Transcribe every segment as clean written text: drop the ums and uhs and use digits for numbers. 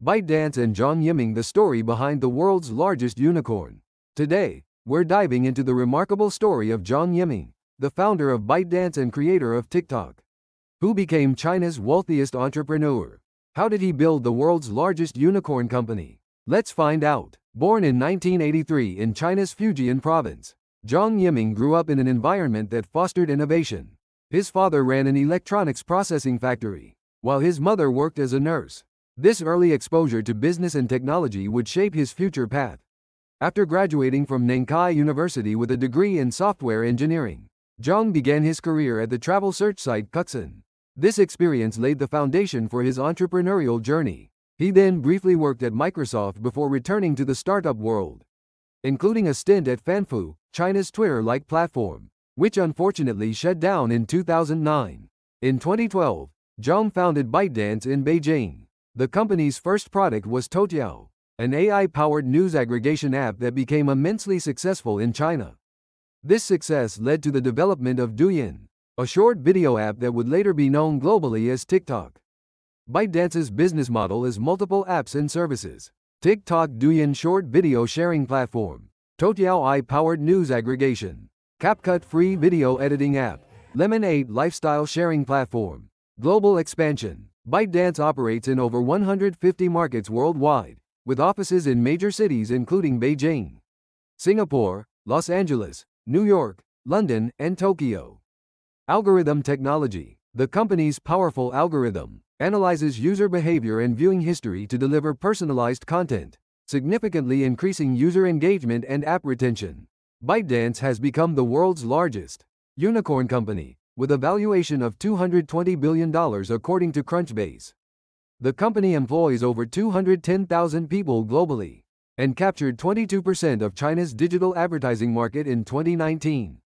ByteDance and Zhang Yiming, the story behind the world's largest unicorn. Today, we're diving into the remarkable story of Zhang Yiming, the founder of ByteDance and creator of TikTok. Who became China's wealthiest entrepreneur? How did he build the world's largest unicorn company? Let's find out. Born in 1983 in China's Fujian province, Zhang Yiming grew up in an environment that fostered innovation. His father ran an electronics processing factory, while his mother worked as a nurse. This early exposure to business and technology would shape his future path. After graduating from Nankai University with a degree in software engineering, Zhang began his career at the travel search site Kuxin. This experience laid the foundation for his entrepreneurial journey. He then briefly worked at Microsoft before returning to the startup world, including a stint at Fanfu, China's Twitter-like platform, which unfortunately shut down in 2009. In 2012, Zhang founded ByteDance in Beijing. The company's first product was Toutiao, an AI-powered news aggregation app that became immensely successful in China. This success led to the development of Douyin, a short video app that would later be known globally as TikTok. ByteDance's business model is multiple apps and services. TikTok Douyin short video sharing platform, Toutiao AI-powered news aggregation, CapCut free video editing app, Lemon 8 lifestyle sharing platform. Global expansion. ByteDance operates in over 150 markets worldwide, with offices in major cities including Beijing, Singapore, Los Angeles, New York, London, and Tokyo. Algorithm technology. The company's powerful algorithm analyzes user behavior and viewing history to deliver personalized content, significantly increasing user engagement and app retention. ByteDance has become the world's largest unicorn company, with a valuation of $220 billion according to Crunchbase. The company employs over 210,000 people globally, and captured 22% of China's digital advertising market in 2019.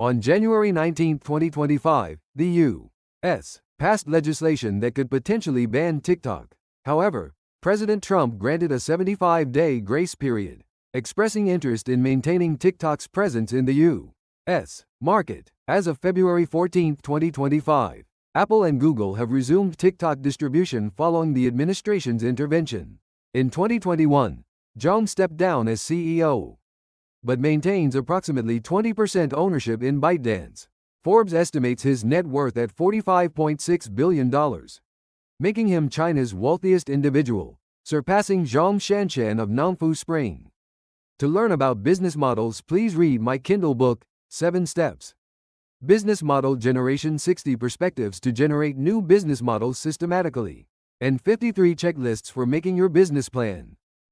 On January 19, 2025, the U.S. passed legislation that could potentially ban TikTok. However, President Trump granted a 75-day grace period, expressing interest in maintaining TikTok's presence in the U.S. market. As of February 14, 2025, Apple and Google have resumed TikTok distribution following the administration's intervention. In 2021, Zhang stepped down as CEO, but maintains approximately 20% ownership in ByteDance. Forbes estimates his net worth at $45.6 billion, making him China's wealthiest individual, surpassing Zhang Shanshan of Nanfu Spring. To learn about business models, please read my Kindle book, 7 Steps. Business Model Generation: 60 Perspectives to Generate New Business Models Systematically, and 53 Checklists for Making Your Business Plan.